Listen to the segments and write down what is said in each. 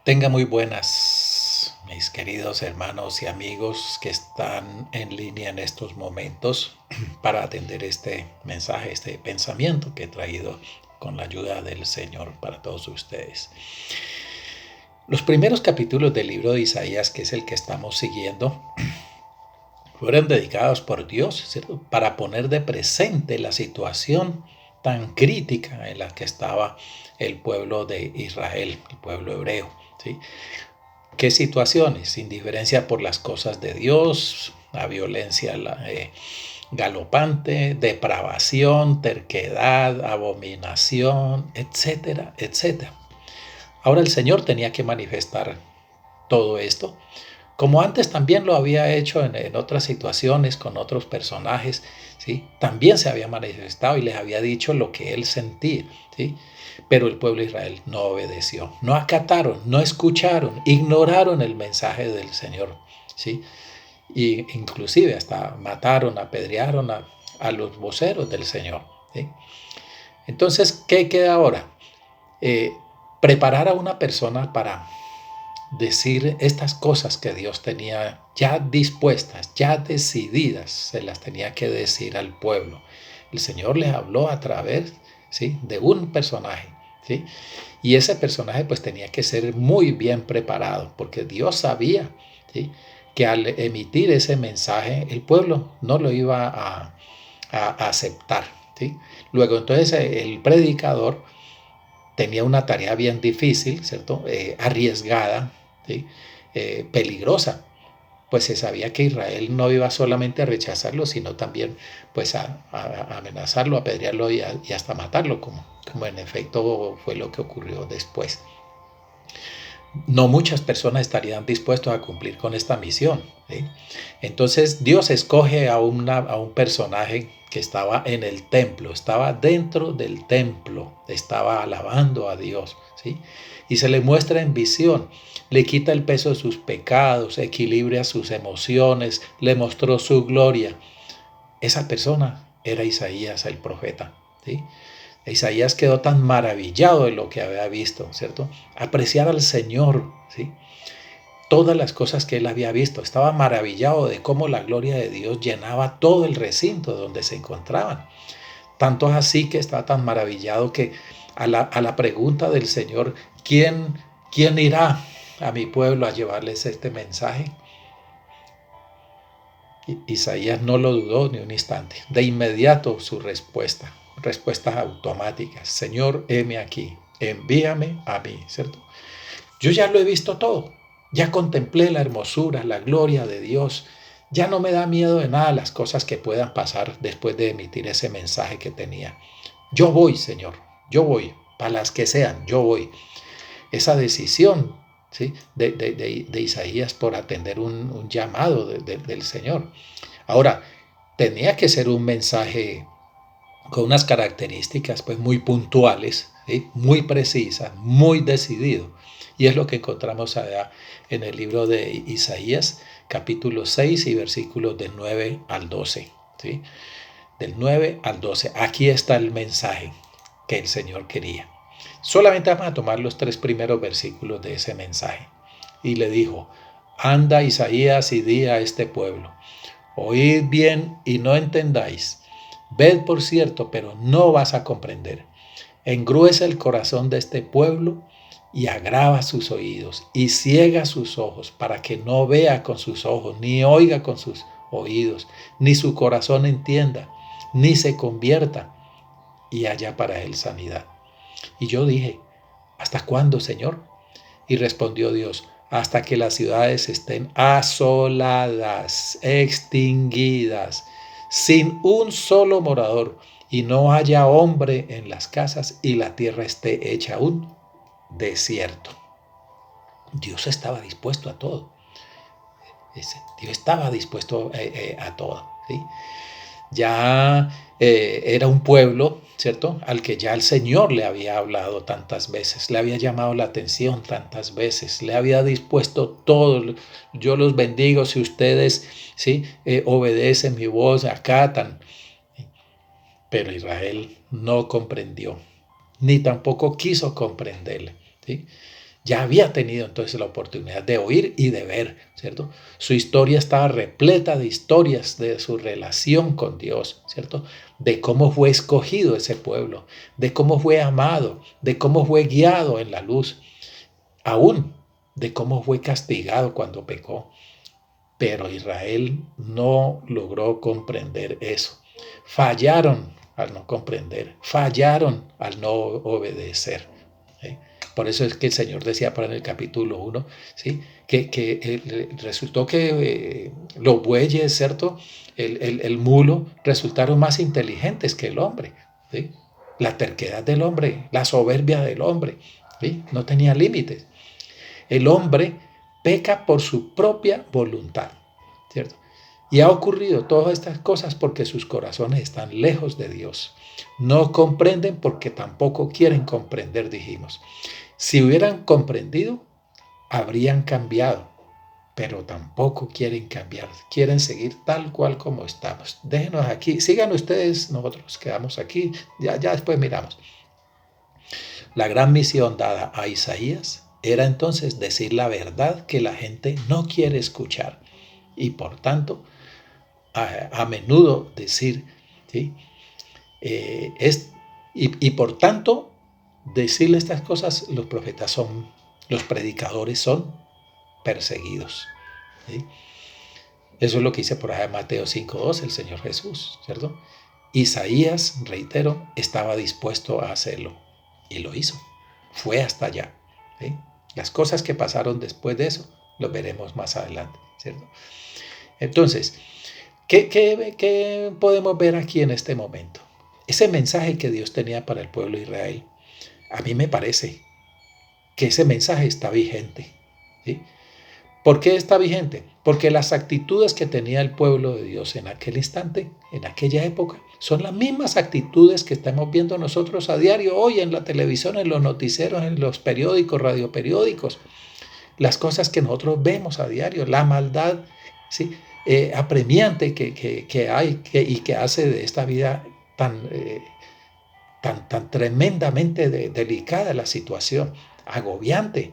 Tenga muy buenas, mis queridos hermanos y amigos que están en línea en estos momentos para atender este mensaje, este pensamiento que he traído con la ayuda del Señor para todos ustedes. Los primeros capítulos del libro de Isaías, que es el que estamos siguiendo, fueron dedicados por Dios, ¿cierto?, para poner de presente la situación tan crítica en la que estaba el pueblo de Israel, el pueblo hebreo, ¿sí? ¿Qué situaciones? Indiferencia por las cosas de Dios, la violencia galopante, depravación, terquedad, abominación, etcétera, etcétera. Ahora el Señor tenía que manifestar todo esto, como antes también lo había hecho en otras situaciones con otros personajes, ¿sí? También se había manifestado y les había dicho lo que él sentía, ¿sí? Pero el pueblo de Israel no obedeció, no acataron, no escucharon, ignoraron el mensaje del Señor, ¿sí? Y inclusive hasta mataron, apedrearon a los voceros del Señor, ¿sí? Entonces, ¿qué queda ahora? Eh, Preparar a una persona para decir estas cosas que Dios tenía ya dispuestas, ya decididas, se las tenía que decir al pueblo. El Señor les habló a través, ¿sí?, de un personaje, ¿sí? Y ese personaje pues tenía que ser muy bien preparado, porque Dios sabía, ¿sí?, que al emitir ese mensaje el pueblo no lo iba a aceptar, ¿sí? Luego entonces el predicador tenía una tarea bien difícil, ¿cierto? Arriesgada, ¿sí? Peligrosa, pues se sabía que Israel no iba solamente a rechazarlo, sino también pues a amenazarlo, a apedrearlo y hasta matarlo, como en efecto fue lo que ocurrió después. No muchas personas estarían dispuestos a cumplir con esta misión, ¿sí? Entonces Dios escoge a un personaje que estaba en el templo, estaba dentro del templo, estaba alabando a Dios, ¿sí? Y se le muestra en visión, le quita el peso de sus pecados, equilibra sus emociones, le mostró su gloria. Esa persona era Isaías el profeta, ¿sí? Isaías quedó tan maravillado de lo que había visto, ¿cierto? Apreciar al Señor, ¿sí? Todas las cosas que él había visto. Estaba maravillado de cómo la gloria de Dios llenaba todo el recinto donde se encontraban. Tanto es así que estaba tan maravillado que a la pregunta del Señor, ¿quién irá a mi pueblo a llevarles este mensaje? Isaías no lo dudó ni un instante. De inmediato su respuesta, respuestas automáticas. Señor, heme aquí, envíame a mí, ¿cierto? Yo ya lo he visto todo. Ya contemplé la hermosura, la gloria de Dios. Ya no me da miedo de nada las cosas que puedan pasar después de emitir ese mensaje que tenía. Yo voy, Señor, yo voy, para las que sean, yo voy. Esa decisión, ¿sí?, de Isaías por atender un llamado del Señor. Ahora, tenía que ser un mensaje con unas características pues muy puntuales, ¿sí?, muy precisas, muy decidido. Y es lo que encontramos allá en el libro de Isaías, capítulo 6 y versículos del 9 al 12. ¿Sí? Del 9 al 12. Aquí está el mensaje que el Señor quería. Solamente vamos a tomar los tres primeros versículos de ese mensaje. Y le dijo, anda Isaías y di a este pueblo, oíd bien y no entendáis. Ved por cierto, pero no vas a comprender. Engruesa el corazón de este pueblo y agrava sus oídos y ciega sus ojos para que no vea con sus ojos, ni oiga con sus oídos, ni su corazón entienda, ni se convierta y haya para él sanidad. Y yo dije, ¿hasta cuándo, Señor? Y respondió Dios, hasta que las ciudades estén asoladas, extinguidas, sin un solo morador, y no haya hombre en las casas, y la tierra esté hecha un desierto. Dios estaba dispuesto a todo. Dios estaba dispuesto a todo, ¿sí? Ya era un pueblo, ¿cierto?, al que ya el Señor le había hablado tantas veces, le había llamado la atención tantas veces, le había dispuesto todo. Yo los bendigo si ustedes, ¿sí?, obedecen mi voz, acatan. Pero Israel no comprendió, ni tampoco quiso comprenderle, ¿sí? Ya había tenido entonces la oportunidad de oír y de ver, ¿cierto? Su historia estaba repleta de historias de su relación con Dios, ¿cierto? De cómo fue escogido ese pueblo, de cómo fue amado, de cómo fue guiado en la luz, aún de cómo fue castigado cuando pecó. Pero Israel no logró comprender eso. Fallaron al no comprender, fallaron al no obedecer. ¿Sí? Por eso es que el Señor decía para en el capítulo 1, ¿sí? que resultó que los bueyes, ¿cierto? El mulo resultaron más inteligentes que el hombre. ¿Sí? La terquedad del hombre, la soberbia del hombre, ¿sí? No tenía límites. El hombre peca por su propia voluntad, ¿cierto? Y ha ocurrido todas estas cosas porque sus corazones están lejos de Dios. No comprenden porque tampoco quieren comprender, dijimos. Si hubieran comprendido, habrían cambiado, pero tampoco quieren cambiar. Quieren seguir tal cual como estamos. Déjenos aquí, sigan ustedes, nosotros quedamos aquí, ya después miramos. La gran misión dada a Isaías era entonces decir la verdad que la gente no quiere escuchar y por tanto a menudo decir, ¿sí? Y por tanto decirle estas cosas los profetas son, los predicadores son perseguidos. ¿Sí? Eso es lo que dice por allá en Mateo 5:2 el Señor Jesús, ¿cierto? Isaías, reitero, estaba dispuesto a hacerlo y lo hizo. Fue hasta allá. ¿Sí? Las cosas que pasaron después de eso, lo veremos más adelante, ¿cierto? Entonces, ¿qué podemos ver aquí en este momento? Ese mensaje que Dios tenía para el pueblo de Israel, a mí me parece que ese mensaje está vigente. ¿Sí? ¿Por qué está vigente? Porque las actitudes que tenía el pueblo de Dios en aquel instante, en aquella época, son las mismas actitudes que estamos viendo nosotros a diario hoy en la televisión, en los noticieros, en los periódicos, radioperiódicos. Las cosas que nosotros vemos a diario, la maldad, ¿sí? Apremiante que hay y que hace de esta vida tan tremendamente delicada la situación, agobiante,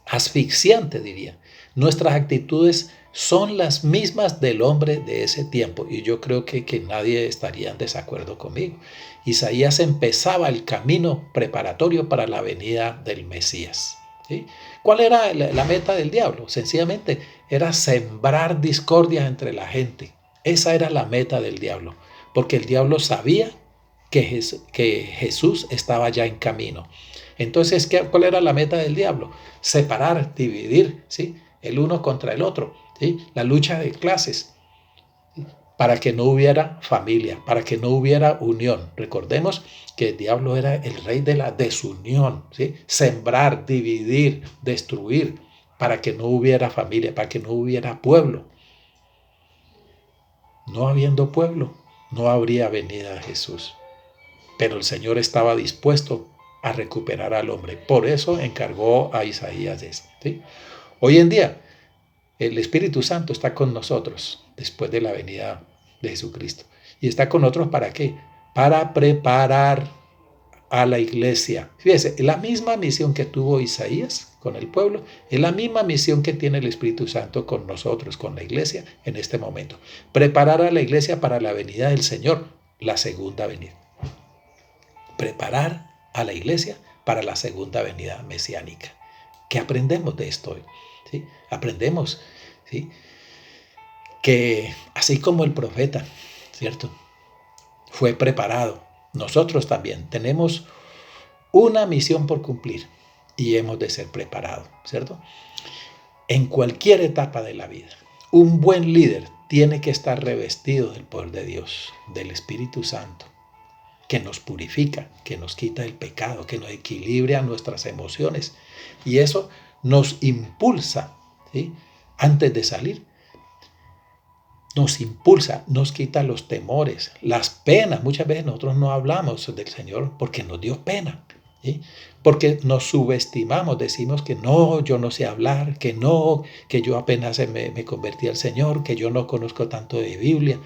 asfixiante, diría. Nuestras actitudes son las mismas del hombre de ese tiempo y yo creo que nadie estaría en desacuerdo conmigo. Isaías empezaba el camino preparatorio para la venida del Mesías. ¿Sí? ¿Cuál era la meta del diablo? Sencillamente era sembrar discordia entre la gente. Esa era la meta del diablo, porque el diablo sabía que Jesús estaba ya en camino. Entonces, ¿cuál era la meta del diablo? Separar, dividir, ¿sí? El uno contra el otro, ¿sí? La lucha de clases, ¿sí? Para que no hubiera familia, para que no hubiera unión. Recordemos que el diablo era el rey de la desunión, ¿sí? Sembrar, dividir, destruir, para que no hubiera familia, para que no hubiera pueblo. No habiendo pueblo, no habría venida de Jesús. Pero el Señor estaba dispuesto a recuperar al hombre. Por eso encargó a Isaías de esto. ¿Sí? Hoy en día, el Espíritu Santo está con nosotros después de la venida de Jesucristo. ¿Y está con nosotros para qué? Para preparar a la iglesia. Fíjese, la misma misión que tuvo Isaías con el pueblo, es la misma misión que tiene el Espíritu Santo con nosotros, con la iglesia en este momento. Preparar a la iglesia para la venida del Señor, la segunda venida. Preparar a la iglesia para la segunda venida mesiánica. ¿Qué aprendemos de esto hoy? ¿Sí? Aprendemos, ¿sí? Que así como el profeta, ¿cierto? Fue preparado, nosotros también tenemos una misión por cumplir y hemos de ser preparados, ¿cierto? En cualquier etapa de la vida, un buen líder tiene que estar revestido del poder de Dios, del Espíritu Santo, que nos purifica, que nos quita el pecado, que nos equilibra nuestras emociones. Y eso nos impulsa, ¿sí? Antes de salir, nos impulsa, nos quita los temores, las penas. Muchas veces nosotros no hablamos del Señor porque nos dio pena, ¿sí? Porque nos subestimamos, decimos que no, yo no sé hablar, que no, que yo apenas me convertí al Señor, que yo no conozco tanto de Biblia.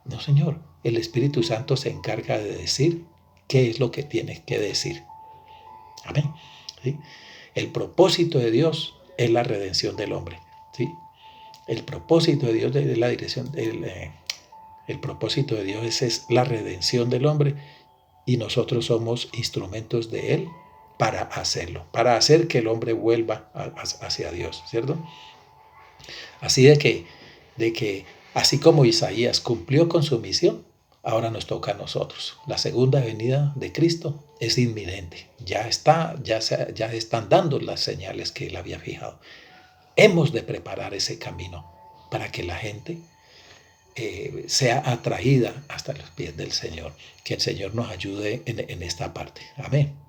No, Señor, el Espíritu Santo se encarga de decir qué es lo que tienes que decir. Amén. ¿Sí? El propósito de Dios es la redención del hombre, ¿sí? El propósito de Dios es la dirección, el propósito de Dios es la redención del hombre y nosotros somos instrumentos de Él para hacerlo, para hacer que el hombre vuelva hacia Dios, ¿cierto? Así de que así como Isaías cumplió con su misión, ahora nos toca a nosotros. La segunda venida de Cristo es inminente. Ya están dando las señales que Él había fijado. Hemos de preparar ese camino para que la gente sea atraída hasta los pies del Señor. Que el Señor nos ayude en esta parte. Amén.